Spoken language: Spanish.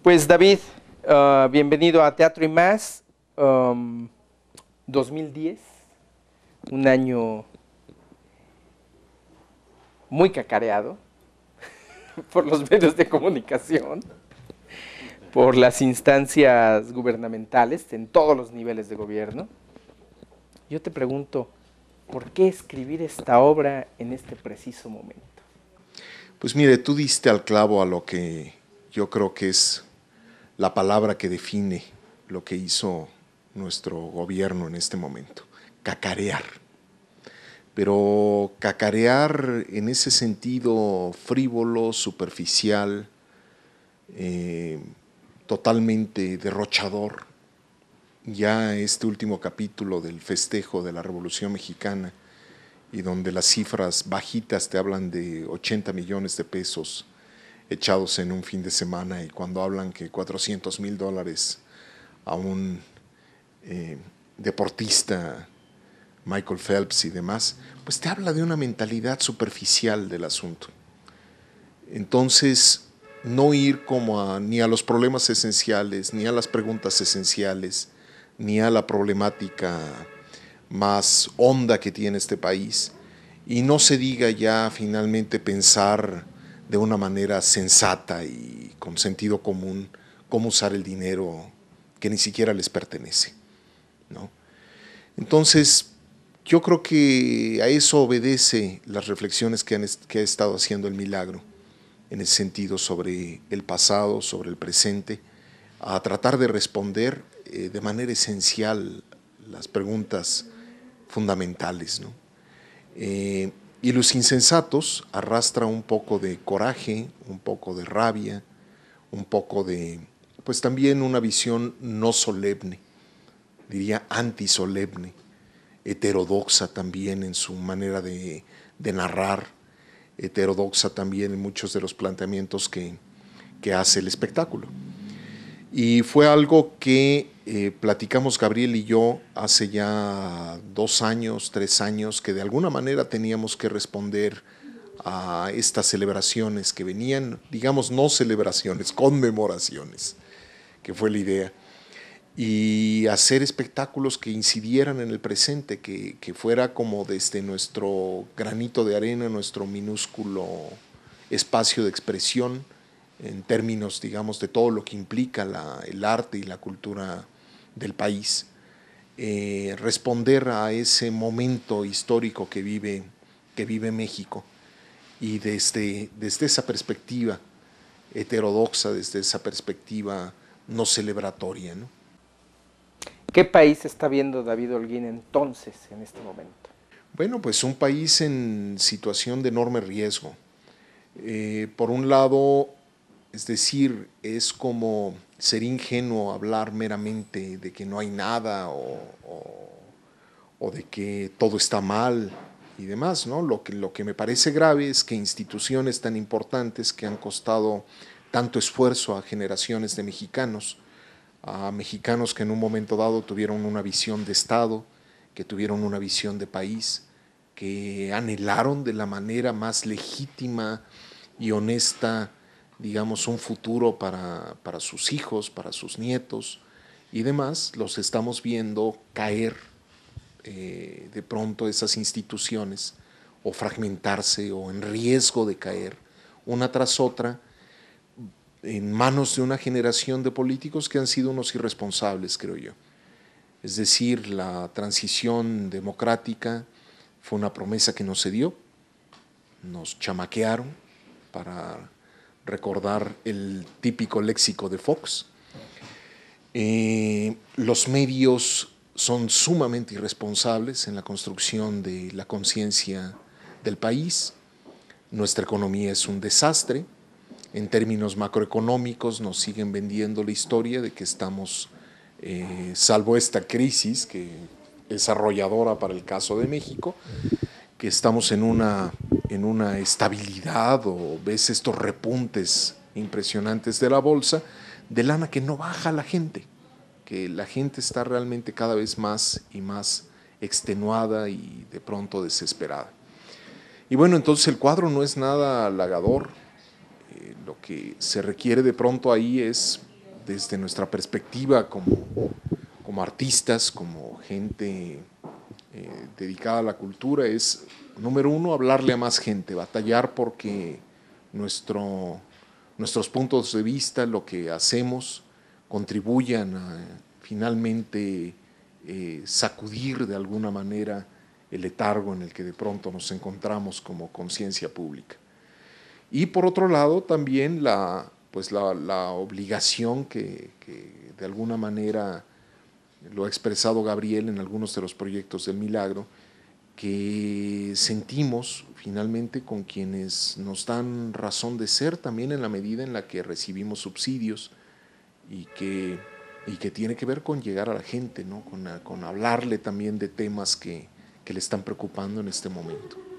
Pues David, bienvenido a Teatro y Más, 2010, un año muy cacareado por los medios de comunicación, por las instancias gubernamentales en todos los niveles de gobierno. Yo te pregunto, ¿por qué escribir esta obra en este preciso momento? Pues mire, tú diste al clavo a lo que yo creo que es la palabra que define lo que hizo nuestro gobierno en este momento, cacarear. Pero cacarear en ese sentido frívolo, superficial, eh, totalmente derrochador. Ya este último capítulo del festejo de la Revolución Mexicana y donde las cifras bajitas te hablan de 80 millones de pesos echados en un fin de semana, y cuando hablan que $400,000 a un deportista, Michael Phelps y demás, pues te habla de una mentalidad superficial del asunto. Entonces, no ir ni a los problemas esenciales, ni a las preguntas esenciales, ni a la problemática más honda que tiene este país, y no se diga ya finalmente pensar de una manera sensata y con sentido común cómo usar el dinero que ni siquiera les pertenece, ¿no? Entonces, yo creo que a eso obedece las reflexiones que ha estado haciendo el Milagro, en el sentido sobre el pasado, sobre el presente, a tratar de responder de manera esencial las preguntas fundamentales, ¿no? Y Los Insensatos arrastra un poco de coraje, un poco de rabia, un poco de, pues también una visión no solemne, diría antisolemne, heterodoxa también en su manera de narrar, heterodoxa también en muchos de los planteamientos que hace el espectáculo. Y fue algo que platicamos Gabriel y yo hace ya 2 años, 3 años, que de alguna manera teníamos que responder a estas celebraciones que venían, digamos, no celebraciones, conmemoraciones, que fue la idea, y hacer espectáculos que incidieran en el presente, que fuera como desde nuestro granito de arena, nuestro minúsculo espacio de expresión, en términos, digamos, de todo lo que implica el arte y la cultura del país, responder a ese momento histórico que vive México, y desde esa perspectiva heterodoxa, desde esa perspectiva no celebratoria, ¿no? ¿Qué país está viendo David Holguín entonces en este momento? Bueno, pues un país en situación de enorme riesgo. Por un lado, es decir, es como ser ingenuo hablar meramente de que no hay nada o de que todo está mal y demás, ¿no? Lo que me parece grave es que instituciones tan importantes que han costado tanto esfuerzo a generaciones de mexicanos, a mexicanos que en un momento dado tuvieron una visión de Estado, que tuvieron una visión de país, que anhelaron de la manera más legítima y honesta, digamos, un futuro para sus hijos, para sus nietos y demás, los estamos viendo caer de pronto esas instituciones, o fragmentarse, o en riesgo de caer una tras otra en manos de una generación de políticos que han sido unos irresponsables, creo yo. Es decir, la transición democrática fue una promesa que no se dio, nos chamaquearon, para recordar el típico léxico de Fox. Los medios son sumamente irresponsables en la construcción de la conciencia del país. Nuestra economía es un desastre. En términos macroeconómicos nos siguen vendiendo la historia de que estamos, salvo esta crisis que es arrolladora para el caso de México, que estamos en una estabilidad, o ves estos repuntes impresionantes de la bolsa, de lana que no baja la gente, que la gente está realmente cada vez más y más extenuada y de pronto desesperada. Y bueno, entonces el cuadro no es nada halagador. Lo que se requiere de pronto ahí es desde nuestra perspectiva como artistas, como gente dedicada a la cultura, es, número uno, hablarle a más gente, batallar porque nuestros puntos de vista, lo que hacemos, contribuyan a finalmente sacudir de alguna manera el letargo en el que de pronto nos encontramos como conciencia pública. Y por otro lado también la obligación que de alguna manera lo ha expresado Gabriel en algunos de los proyectos del Milagro, que sentimos finalmente con quienes nos dan razón de ser también en la medida en la que recibimos subsidios y que tiene que ver con llegar a la gente, ¿no? con hablarle también de temas que le están preocupando en este momento.